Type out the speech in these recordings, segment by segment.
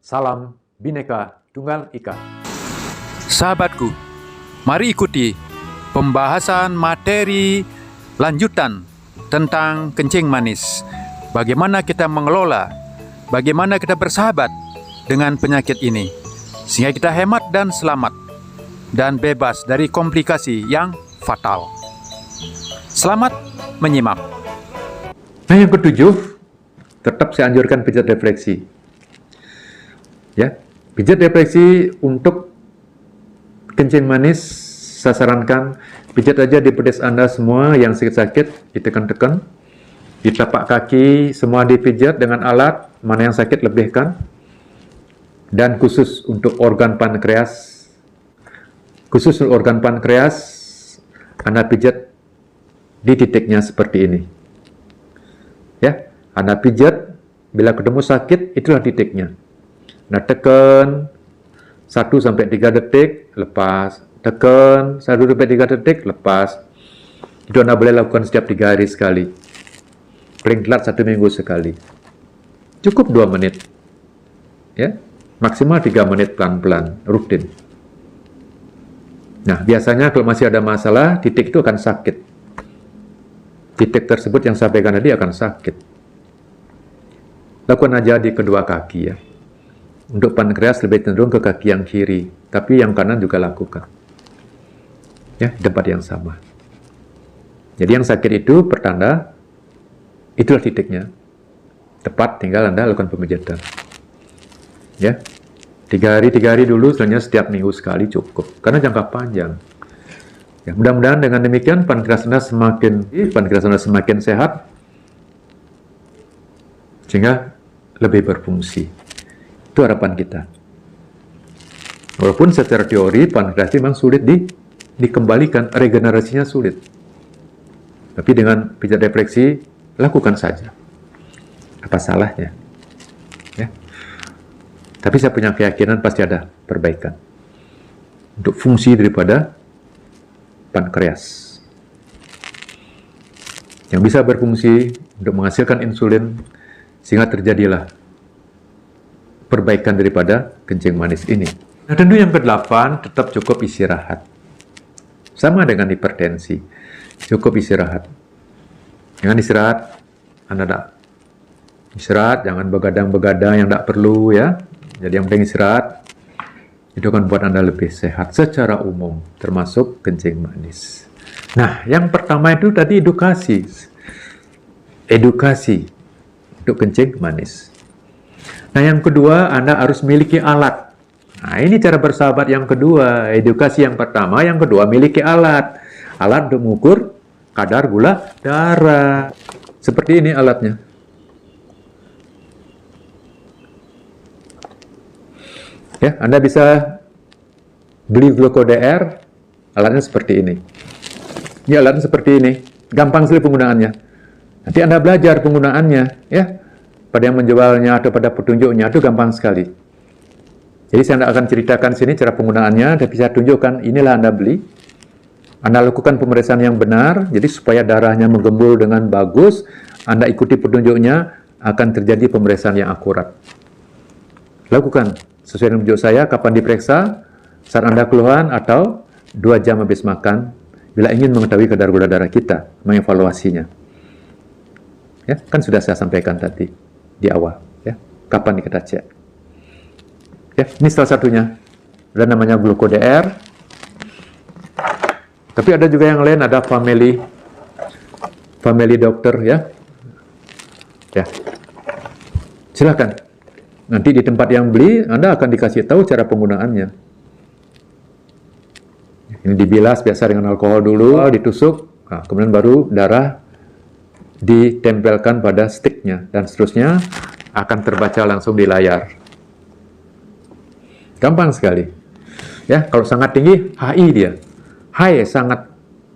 Salam Bhinneka Tunggal Ika. Sahabatku, mari ikuti pembahasan materi lanjutan tentang kencing manis. Bagaimana kita mengelola, bagaimana kita bersahabat dengan penyakit ini, sehingga kita hemat dan selamat, dan bebas dari komplikasi yang fatal. Selamat menyimak. Nah, yang ketujuh, tetap saya anjurkan pijat refleksi. Ya, pijat refleksi untuk kencing manis, saya sarankan pijat aja di petis Anda semua yang sakit-sakit, ditekan-tekan. Di telapak kaki, semua dipijat dengan alat, mana yang sakit lebihkan. Dan khusus untuk organ pankreas, Anda pijat di titiknya seperti ini. Ya, Anda pijat, bila ketemu sakit, itulah titiknya. Nah, tekan 1-3 detik, lepas. Tekan 1-3 detik, lepas. Itu Anda boleh lakukan setiap 3 hari sekali. Paling telat 1 minggu sekali. Cukup 2 menit. Ya, maksimal 3 menit pelan-pelan, rutin. Nah, biasanya kalau masih ada masalah, titik itu akan sakit. Titik tersebut yang saya sampaikan tadi akan sakit. Lakukan aja di kedua kaki ya. Untuk pankreas lebih cenderung ke kaki yang kiri, tapi yang kanan juga lakukan. Ya, di tempat yang sama. Jadi yang sakit itu pertanda, itulah titiknya. Tepat, tinggal Anda lakukan pemijatan. Ya, 3 hari dulu, selanjutnya setiap minggu sekali cukup. Karena jangka panjang. Ya, mudah-mudahan dengan demikian pankreas Anda semakin sehat, sehingga lebih berfungsi. Itu harapan kita. Walaupun secara teori pankreas memang sulit dikembalikan, regenerasinya sulit. Tapi dengan pijat refleksi, lakukan saja. Apa salahnya? Ya. Tapi saya punya keyakinan pasti ada perbaikan. Untuk fungsi daripada pankreas. Yang bisa berfungsi untuk menghasilkan insulin, sehingga terjadilah perbaikan daripada kencing manis ini. Nah, tentu yang ke-8, tetap cukup istirahat. Sama dengan hipertensi, cukup istirahat. Dengan istirahat, Anda tak istirahat, jangan begadang-begadang yang tak perlu ya. Jadi yang penting istirahat, itu akan buat Anda lebih sehat secara umum, termasuk kencing manis. Nah, yang pertama itu tadi edukasi. Edukasi untuk kencing manis. Nah, yang kedua, Anda harus miliki alat. Nah, ini cara bersahabat yang kedua. Edukasi yang pertama, yang kedua, miliki alat. Alat untuk mengukur kadar gula darah. Seperti ini alatnya. Ya, Anda bisa beli GlucoDR, alatnya seperti ini. Ini alatnya seperti ini. Gampang sekali penggunaannya. Nanti Anda belajar penggunaannya, ya. Pada yang menjualnya atau pada petunjuknya itu gampang sekali. Jadi saya akan ceritakan sini cara penggunaannya, dan bisa tunjukkan inilah Anda beli. Anda lakukan pemeriksaan yang benar, jadi supaya darahnya menggembul dengan bagus, Anda ikuti petunjuknya, akan terjadi pemeriksaan yang akurat. Lakukan sesuai dengan petunjuk saya, kapan diperiksa, saat Anda keluhan atau 2 jam habis makan, bila ingin mengetahui kadar gula darah kita, mengevaluasinya. Ya, kan sudah saya sampaikan tadi di awal, ya. Kapan kita cek? Ya, ini salah satunya. Ada namanya GlucoDR. Tapi ada juga yang lain, ada family doctor, ya. Ya. Silakan. Nanti di tempat yang beli, Anda akan dikasih tahu cara penggunaannya. Ini dibilas biasa dengan alkohol dulu, ditusuk, nah, kemudian baru darah ditempelkan pada sticknya, dan seterusnya akan terbaca langsung di layar. Gampang sekali. Ya, kalau sangat tinggi, HI dia. High,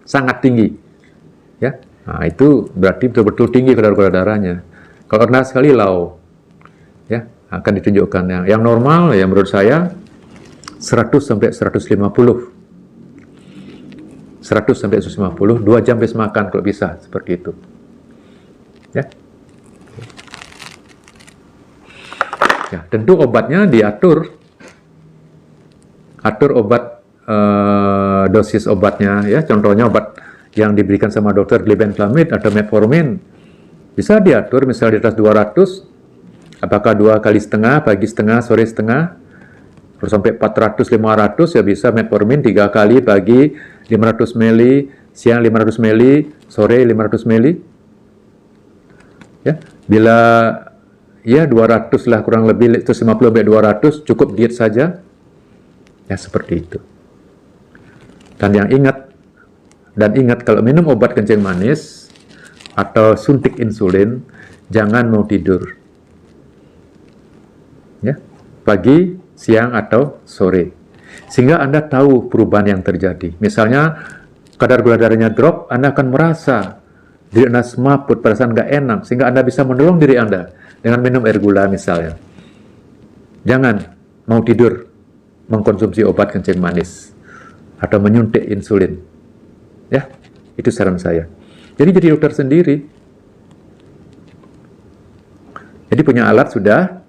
sangat tinggi. Ya, nah, itu berarti betul-betul tinggi kadar gula darahnya. Kalau rendah sekali, low. Ya, akan ditunjukkan yang normal ya menurut saya 100 sampai 150. 100 sampai 150, 2 jam habis makan kalau bisa seperti itu. Ya. Ya, tentu obatnya diatur. Atur obat, dosis obatnya ya. Contohnya obat yang diberikan sama dokter glibenclamid atau metformin bisa diatur misalnya di atas 200, apakah 2 kali setengah, pagi setengah, sore setengah, terus sampai 400, 500 ya bisa metformin 3 kali pagi 500 ml, siang 500 ml, sore 500 ml. Ya, bila ya 200 lah kurang lebih, 150-200 cukup diet saja. Ya seperti itu. Dan ingat kalau minum obat kencing manis atau suntik insulin, jangan mau tidur. Ya, pagi, siang atau sore. Sehingga Anda tahu perubahan yang terjadi. Misalnya kadar gula darahnya drop, Anda akan merasa diri Anda semaput, perasaan nggak enak, sehingga Anda bisa menolong diri Anda dengan minum air gula misalnya. Jangan mau tidur mengkonsumsi obat kencing manis atau menyuntik insulin. Ya, itu saran saya. Jadi dokter sendiri. Jadi punya alat sudah.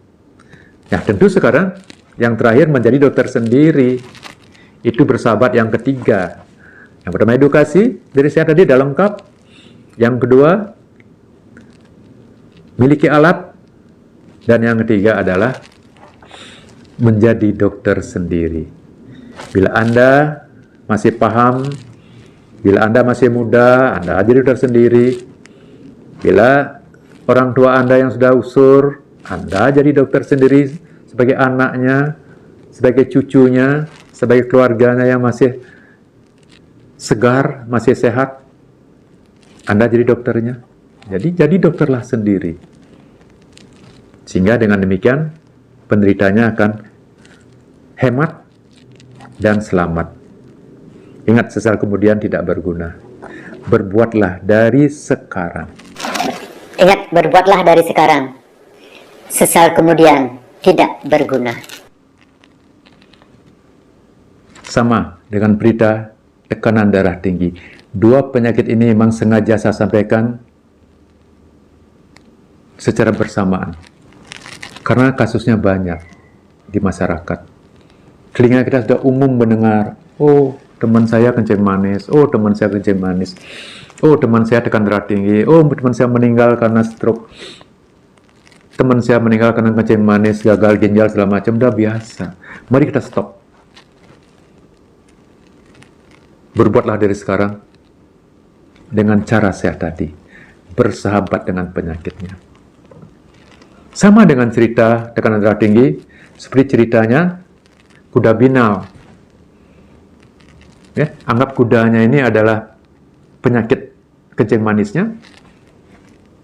Ya, tentu sekarang yang terakhir menjadi dokter sendiri. Itu bersahabat yang ketiga. Yang pertama edukasi, dari saya tadi sudah lengkap. Yang kedua, miliki alat. Dan yang ketiga adalah menjadi dokter sendiri. Bila Anda masih paham, bila Anda masih muda, Anda jadi dokter sendiri. Bila orang tua Anda yang sudah usur, Anda jadi dokter sendiri sebagai anaknya, sebagai cucunya, sebagai keluarganya yang masih segar, masih sehat. Anda jadi dokternya. Jadi dokterlah sendiri. Sehingga dengan demikian, penderitanya akan hemat dan selamat. Ingat, sesal kemudian tidak berguna. Berbuatlah dari sekarang. Ingat, berbuatlah dari sekarang. Sesal kemudian tidak berguna. Sama dengan berita tekanan darah tinggi. Dua penyakit ini memang sengaja saya sampaikan secara bersamaan. Karena kasusnya banyak di masyarakat. Telinga kita sudah umum mendengar, oh teman saya kencing manis, oh teman saya kencing manis, oh teman saya tekan darah tinggi, oh teman saya meninggal karena stroke, teman saya meninggal karena kencing manis, gagal ginjal, segala macam, udah biasa. Mari kita stop. Berbuatlah dari sekarang dengan cara saya tadi, bersahabat dengan penyakitnya. Sama dengan cerita tekanan darah tinggi, seperti ceritanya kuda binal. Ya, anggap kudanya ini adalah penyakit kencing manisnya,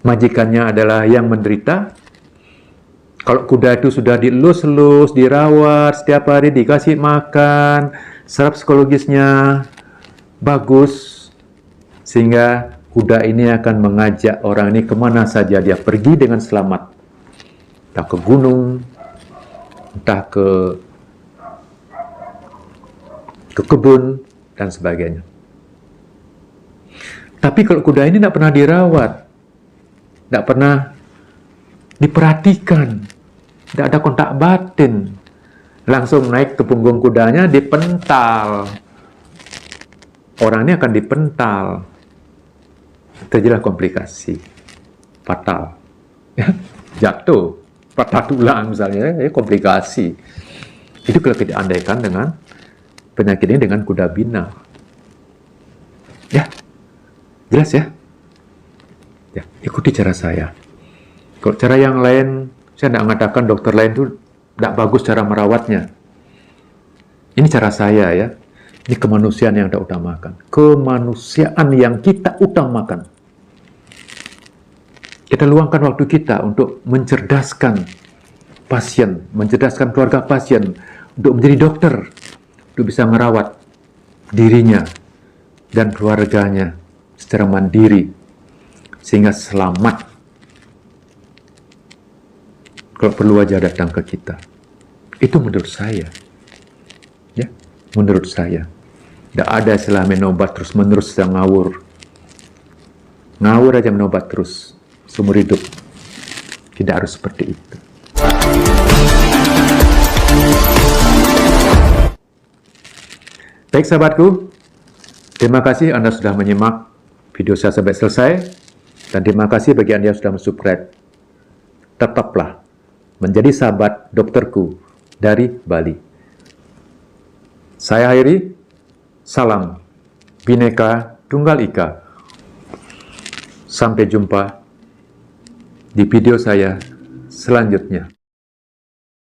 majikannya adalah yang menderita. Kalau kuda itu sudah dielus-elus, dirawat, setiap hari dikasih makan, saraf psikologisnya bagus, sehingga kuda ini akan mengajak orang ini kemana saja dia pergi dengan selamat. Entah ke gunung, entah ke kebun, dan sebagainya. Tapi kalau kuda ini tidak pernah dirawat, tidak pernah diperhatikan, tidak ada kontak batin, langsung naik ke punggung kudanya, dipental. Orang ini akan dipental. Terjadilah komplikasi fatal. Jatuh, patah tulang misalnya, komplikasi. Itu kalau kita andaikan dengan penyakit ini dengan kuda binal. Ya, jelas ya? Ya, ikuti cara saya. Kalau cara yang lain, saya tidak mengatakan dokter lain itu tidak bagus cara merawatnya. Ini cara saya ya. Ini kemanusiaan yang kita utamakan. Kemanusiaan yang kita utamakan. Kita luangkan waktu kita untuk mencerdaskan pasien, mencerdaskan keluarga pasien, untuk menjadi dokter, untuk bisa merawat dirinya dan keluarganya secara mandiri, sehingga selamat. Kalau perlu aja datang ke kita. Itu menurut saya. Ya, menurut saya. Tidak ada istilah minum obat terus-menerus sedang ngawur. Ngawur aja minum obat terus seumur hidup. Tidak harus seperti itu. Baik sahabatku, terima kasih Anda sudah menyimak video saya sampai selesai, dan terima kasih bagi Anda yang sudah subscribe. Tetaplah menjadi sahabat dokterku dari Bali. Saya akhiri, salam Bhinneka Tunggal Ika. Sampai jumpa di video saya selanjutnya.